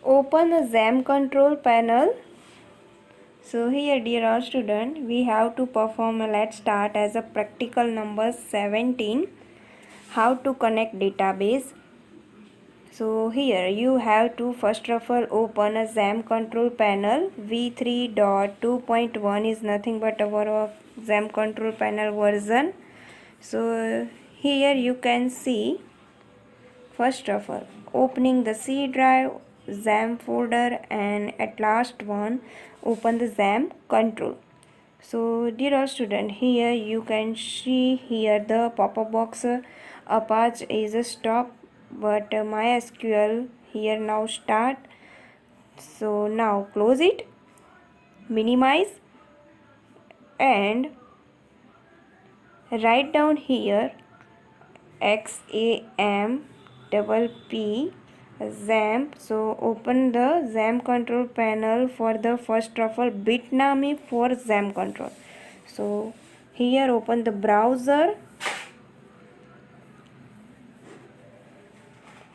Open the XAMPP control panel. So here, dear all student, we have to perform. Let's start as a practical number 17. How to connect database. So here you have to first of all open a XAMPP control panel. v3.2.1 is nothing but our XAMPP control panel version. So here you can see first of all opening the C drive, XAMPP folder, and at last one open the XAMPP control. So dear all student, here you can see here the pop-up box. Apache is a stop, but MySQL here now start. So now close it, minimize, and write down here XAMPP XAMPP. So open the XAMPP control panel for the first of all Bitnami for XAMPP control. So here open the browser.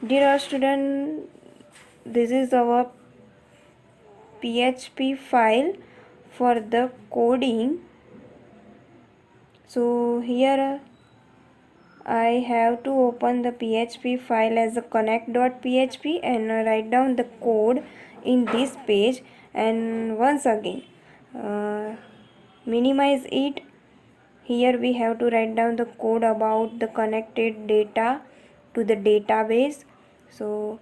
Dear student, this is our PHP file for the coding. So here I have to open the PHP file as a connect.php and write down the code in this page, and once again minimize it. Here we have to write down the code about the connected data to the database. So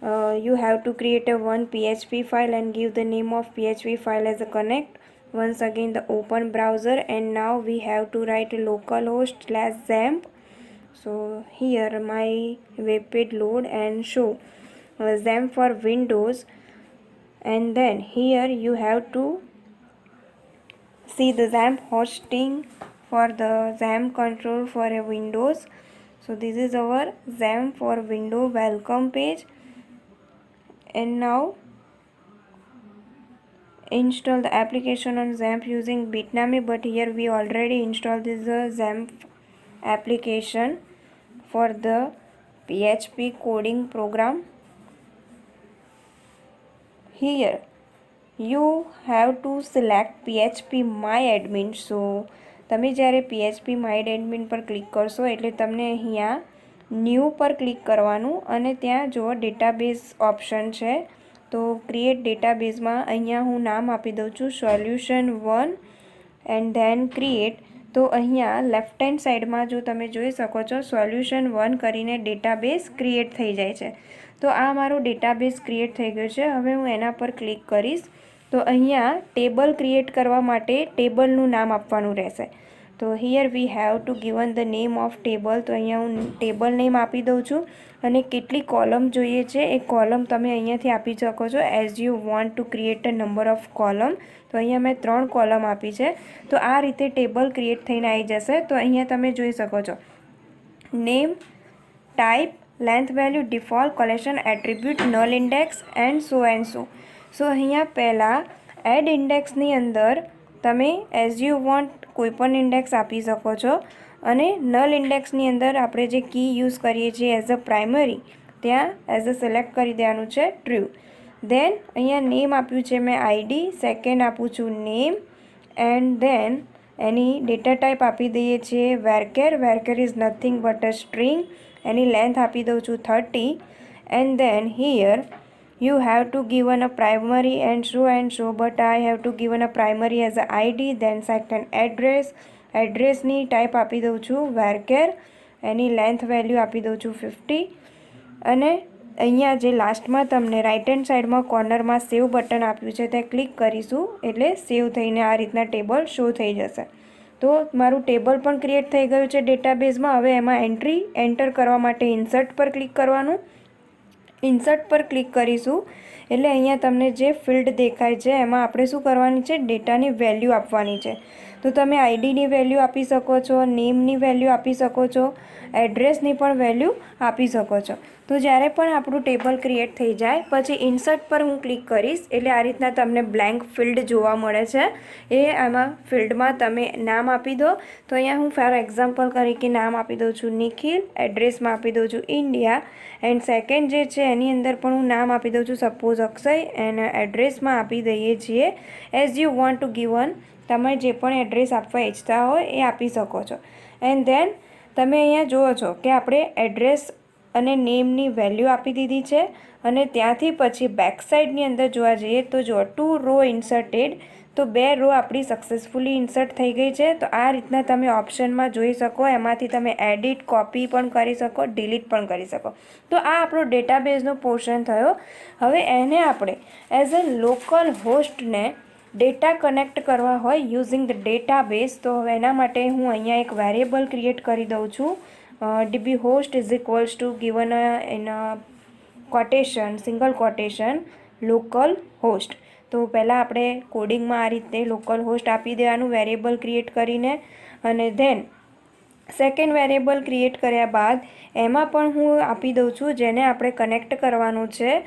you have to create a one PHP file and give the name of PHP file as a connect. Once again the open browser, and now we have to write localhost /XAMPP. So here my web page load and show XAMPP for Windows, and then here you have to see the XAMPP hosting for the XAMPP control for a Windows. So this is our XAMPP for Windows welcome page, and now install the application on XAMPP using Bitnami, but here we already installed this XAMPP application for the PHP coding program. Here you have to select PHP MyAdmin. So તમે જ્યારે PHP MyAdmin પર click કરશો એટલે તમને અહીંયા new પર click કરવાનું, અને ત્યાં જો ડેટાબેઝ ઓપ્શન છે તો ક્રિએટ ડેટાબેઝમાં અહીંયા હું નામ આપી દઉં છું solution1 એન્ડ ધેન ક્રિએટ. તો અહીંયા લેફ્ટ હેન્ડ સાઈડમાં જો તમે જોઈ શકો છો solution1 કરીને ડેટાબેઝ ક્રિએટ થઈ જાય છે. તો આ મારો ડેટાબેઝ ક્રિએટ થઈ ગયો છે. હવે હું એના પર ક્લિક કરીશ તો અહીંયા ટેબલ ક્રિએટ કરવા માટે ટેબલનું નામ આપવાનું રહેશે. તો here we have to given the name of table. તો અહીંયા હું ટેબલ નેમ આપી દઉં છું, અને કેટલી કોલમ જોઈએ છે એ કોલમ તમે અહીંયાથી આપી શકો છો as you want to create a number of column. તો અહીંયા મેં 3 કોલમ આપી છે. તો આ રીતે ટેબલ ક્રિએટ થઈને આવી જશે. તો અહીંયા તમે જોઈ શકો છો name, type, length value, default, collection, attribute, null index and so. So અહીંયા પહેલાં એડ ઇન્ડેક્સની અંદર તમે એઝ યુ વોન્ટ કોઈપણ ઇન્ડેક્સ આપી શકો છો, અને નલ ઇન્ડેક્સની અંદર આપણે જે કી યુઝ કરીએ છીએ એઝ અ પ્રાઇમરી ત્યાં એઝ અ સિલેક્ટ કરી દેવાનું છે ટ્રુ. દેન અહીંયા નેમ આપ્યું છે મેં ID, સેકન્ડ આપું છું નેમ, એન્ડ દેન એની ડેટા ટાઈપ આપી દઈએ છીએ varchar. Varchar is nothing but a string. એની લેન્થ આપી દઉં છું 30, and then here you have to given a primary and so, but I have to given a primary as a ID. then second address ની type આપી દઉં છું varchar. એની length value આપી દઉં છું 50, અને અહીંયા જે લાસ્ટમાં તમને રાઇટ હેન્ડ સાઈડમાં કોર્નરમાં સેવ બટન આપ્યું છે તે ક્લિક કરીશું એટલે સેવ થઈને આ રીતના ટેબલ શો થઈ જશે. તો મારું ટેબલ પણ ક્રિએટ થઈ ગયું છે ડેટાબેઝમાં. હવે એમાં એન્ટ્રી એન્ટર કરવા માટે ઇન્સર્ટ પર ક્લિક કરવાનું. ઇન્સર્ટ પર ક્લિક કરીશું એટલે અહીંયા તમને જે ફિલ્ડ દેખાય છે એમાં આપણે શું કરવાની છે, ડેટાની વેલ્યુ આપવાની છે. તો તમે આઈડીની વેલ્યુ આપી શકો છો, નેમની વેલ્યુ આપી શકો છો, એડ્રેસની પણ વેલ્યુ આપી શકો છો. તો જ્યારે પણ આપણું ટેબલ ક્રિએટ થઈ જાય પછી ઇન્સર્ટ પર હું ક્લિક કરીશ એટલે આ રીતના તમને બ્લેન્ક ફિલ્ડ જોવા મળે છે. એ આમાં ફિલ્ડમાં તમે નામ આપી દો. તો અહીંયા હું ફોર એક્ઝામ્પલ તરીકે નામ આપી દઉં છું નિખિલ, એડ્રેસમાં આપી દઉં છું ઇન્ડિયા, એન્ડ સેકન્ડ જે છે એની અંદર પણ હું નામ આપી દઉં છું સપોઝ અક્ષય, એન્ડ એડ્રેસમાં આપી દઈએ છીએ as you want to given. તમે જે પણ એડ્રેસ આપવા ઈચ્છતા હોય એ આપી શકો છો. એન્ડ ધેન તમે અહીંયા જુઓ છો કે આપણે એડ્રેસ અને નેમની વેલ્યુ આપી દીધી છે. અને ત્યાંથી પછી બેક સાઈડની અંદર જોવા જઈએ તો જો 2 રો ઇન્સર્ટેડ, તો 2 રો આપણી સક્સેસફુલી ઇન્સર્ટ થઈ ગઈ છે. તો આ રીતના તમે ઓપ્શનમાં જોઈ શકો, એમાંથી તમે એડિટ, કોપી પણ કરી શકો, ડિલીટ પણ કરી શકો. તો આ આપણો ડેટાબેઝનો પોર્શન થયો. હવે એને આપણે એઝ અ લોકલ હોસ્ટને ડેટા કનેક્ટ કરવા હોય યુઝિંગ ધ ડેટાબેઝ, તો હવે એના માટે હું અહીંયા એક વેરિયેબલ ક્રિએટ કરી દઉં છું. db host is equals to given in a quotation, single quotation, local host. તો પહેલાં આપણે કોડિંગમાં આ રીતે લોકલ હોસ્ટ આપી દેવાનું વેરિયેબલ ક્રિએટ કરીને, અને ધેન સેકન્ડ વેરિયેબલ ક્રિએટ કર્યા બાદ એમાં પણ હું આપી દઉં છું જેને આપણે કનેક્ટ કરવાનું છે.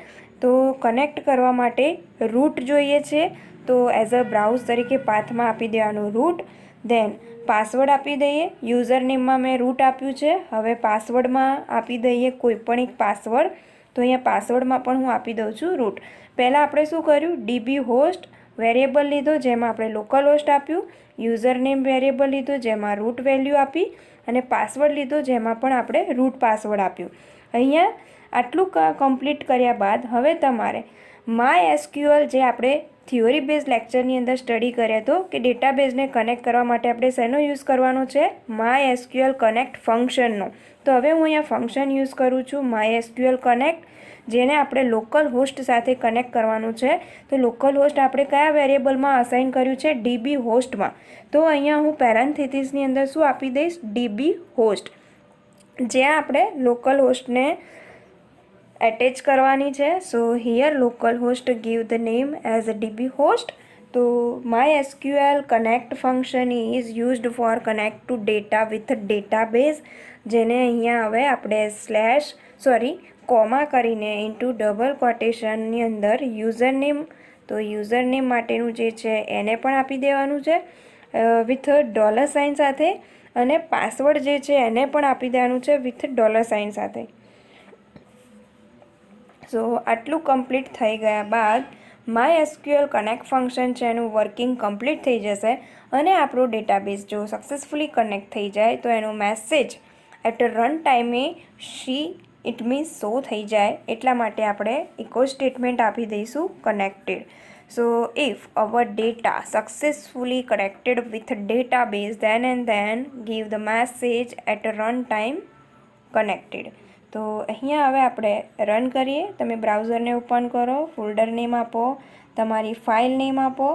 તો કનેક્ટ કરવા માટે રૂટ જોઈએ છે. તો એઝ અ બ્રાઉઝ તરીકે પાથમાં આપી દેવાનું રૂટ. ધેન પાસવર્ડ આપી દઈએ. યુઝર નેમમાં મેં રૂટ આપ્યું છે. હવે પાસવર્ડમાં આપી દઈએ કોઈ પણ એક પાસવર્ડ. તો અહીંયા પાસવર્ડમાં પણ હું આપી દઉં છું રૂટ. પહેલાં આપણે શું કર્યું, ડીબી હોસ્ટ વેરિયેબલ લીધો જેમાં આપણે લોકલ હોસ્ટ આપ્યું, યુઝર નેમ વેરિયેબલ લીધો જેમાં રૂટ વેલ્યુ આપી, અને પાસવર્ડ લીધો જેમાં પણ આપણે રૂટ પાસવર્ડ આપ્યું. અહીંયા આટલું કમ્પ્લીટ કર્યા બાદ હવે તમારે માય એસક્યુએલ, જે આપણે થિયોરી બેઝ લેક્ચરની અંદર સ્ટડી કર્યા હતો કે ડેટાબેઝને કનેક્ટ કરવા માટે આપણે શેનો યુઝ કરવાનો છે, માય એસક્યુએલ કનેક્ટ ફંક્શનનો. તો હવે હું અહીંયા ફંક્શન યુઝ કરું છું માય એસક્યુએલ કનેક્ટ, જેને આપણે લોકલ હોસ્ટ સાથે કનેક્ટ કરવાનું છે. તો લોકલ હોસ્ટ આપણે કયા વેરિયેબલમાં અસાઇન કર્યું છે, ડીબી હોસ્ટમાં. તો અહીંયા હું પેરેન્થેસિસની અંદર શું આપી દઈશ, ડીબી હોસ્ટ, જ્યાં આપણે લોકલ હોસ્ટને એટેચ કરવાની છે. So here local host give the name as a DB host. તો MySQL connect function is used for connect to data with database, જેને અહીંયા હવે આપણે કોમા કરીને ઇન્ટુ ડબલ કોટેશનની અંદર યુઝર નેમ, તો યુઝર નેમ માટેનું જે છે એને પણ આપી દેવાનું છે વિથ ડોલર સાઇન સાથે, અને પાસવર્ડ જે છે એને પણ આપી દેવાનું છે વિથ ડોલર સાઇન સાથે. સો આટલું કમ્પ્લીટ થઈ ગયા બાદ માય એસક્યુએલ કનેક્ટ ફંક્શન છે એનું વર્કિંગ કમ્પ્લીટ થઈ જશે, અને આપણો ડેટાબેઝ જો સક્સેસફુલી કનેક્ટ થઈ જાય તો એનો મેસેજ એટ રન ટાઈમે ઇટ મીન્સ શો થઈ જાય. એટલા માટે આપણે ઇકો સ્ટેટમેન્ટ આપી દઈશું connected. So if our data successfully connected with database then give the message at run time connected. તો અહીંયા હવે આપણે રન કરીએ. તમે બ્રાઉઝરને ઓપન કરો, ફોલ્ડર નેમ આપો, તમારી ફાઇલ નેમ આપો,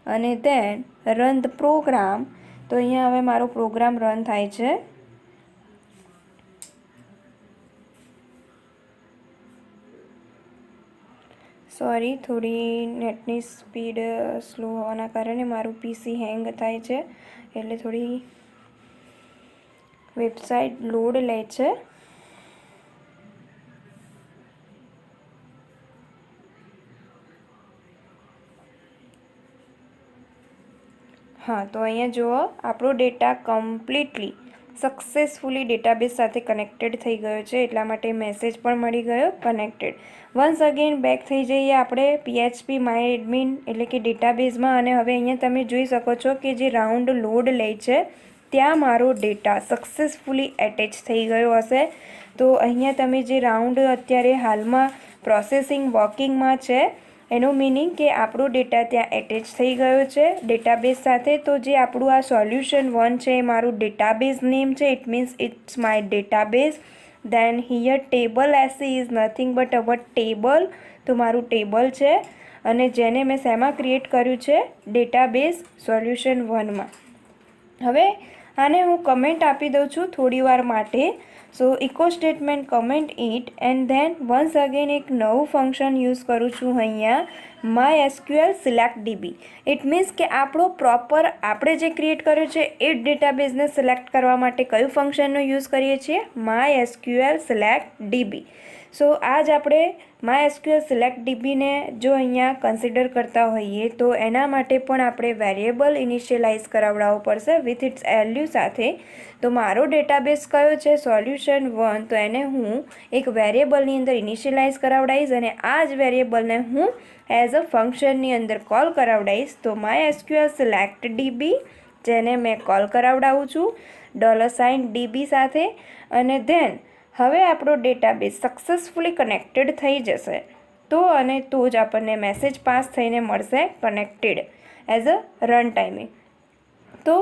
અને ધેન રન ધ પ્રોગ્રામ. તો અહીંયા હવે મારો પ્રોગ્રામ રન થાય છે. સોરી, થોડી નેટની સ્પીડ સ્લો હોવાના કારણે મારું પીસી હેંગ થાય છે, એટલે થોડી વેબસાઇટ લોડ લે છે. હા, તો અહીંયા જુઓ આપણો ડેટા કમ્પ્લીટલી સક્સેસફુલી ડેટાબેઝ સાથે કનેક્ટેડ થઈ ગયો છે, એટલા માટે મેસેજ પણ મળી ગયો કનેક્ટેડ. વન્સ અગેન બેક થઈ જઈએ આપણે PHP માય એડમિન એટલે કે ડેટાબેઝમાં, અને હવે અહીંયા તમે જોઈ શકો છો કે જે રાઉન્ડ લોડ લે છે ત્યાં મારો ડેટા સક્સેસફુલી એટેચ થઈ ગયો હશે. તો અહીંયા તમે જે રાઉન્ડ અત્યારે હાલમાં પ્રોસેસિંગ વર્કિંગમાં છે એનો મિનિંગ કે આપણો ડેટા ત્યાં એટેચ થઈ ગયો છે ડેટાબેઝ સાથે. તો જે આપણું આ સોલ્યુશન 1 છે એ મારું ડેટાબેઝ નેમ છે, it means it's my database. Then here table AC is nothing but our table, તો મારું ટેબલ છે, અને જેને મેં શેમાં ક્રિએટ કર્યું છે, ડેટાબેઝ સોલ્યુશન 1માં. હવે આને હું કમેન્ટ આપી દઉં છું થોડી વાર માટે. So echo statement comment it, and then once again એક નવું ફંક્શન યુઝ કરું છું અહીંયા MySQL select DB. It means કે આપણો પ્રોપર આપણે જે ક્રિએટ કર્યું છે એ જ ડેટાબેઝને સિલેક્ટ કરવા માટે કયું ફંક્શનનો યુઝ કરીએ છીએ, માય એસક્યુએલ સિલેક્ટ ડીબી. સો આજ આપણે MySQL સિલેક્ટ ડીબીને જો અહીંયા કન્સિડર કરતા હોઈએ તો એના માટે પણ આપણે વેરિયેબલ ઇનિશિયલાઇઝ કરાવડાવવો પડશે વિથ ઇટ્સ વેલ્યુ સાથે. તો મારો ડેટાબેઝ કયો છે સોલ્યુશન 1, તો એને હું એક વેરિયેબલની અંદર ઇનિશિયલાઇઝ કરાવડાવીશ અને આ જ વેરિયેબલને હું એઝ અ ફંક્શનની અંદર કોલ કરાવડાવીશ. તો MySQL સિલેક્ટ ડીબી જેને મેં કોલ કરાવડાવું છું $DB સાથે, અને ધેન હવે આપણો ડેટાબેઝ સક્સેસફુલી કનેક્ટેડ થઈ જશે. તો અને તો જ આપણને મેસેજ પાસ થઈને મળશે કનેક્ટેડ એઝ અ રન ટાઈમે. તો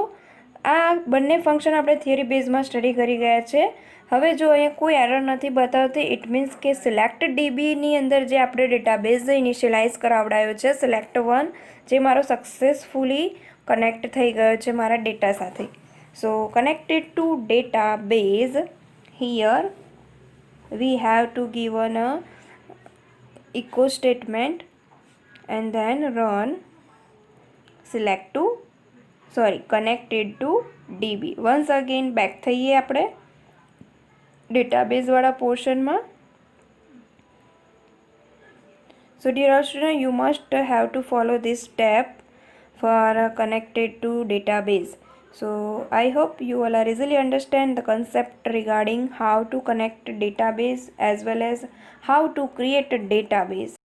આ બંને ફંક્શન આપણે થિયરી બેઝમાં સ્ટડી કરી ગયા છે. હવે જો અહીંયા કોઈ એરર નથી બતાવતી, ઇટ મીન્સ કે સિલેક્ટ ડીબીની અંદર જે આપણે ડેટાબેઝ ઇનિશિયલાઇઝ કરાવડાયો છે સિલેક્ટ 1, જે મારો સક્સેસફુલી કનેક્ટ થઈ ગયો છે મારા ડેટા સાથે. So connected to database, here we have to give an echo statement and then run connected to DB. once again back થઈએ આપણે ડેટાબેઝવાળા પોર્શનમાં. So dear student, you must have to follow this step for connected to database. So I hope you all are easily understand the concept regarding how to connect database as well as how to create a database.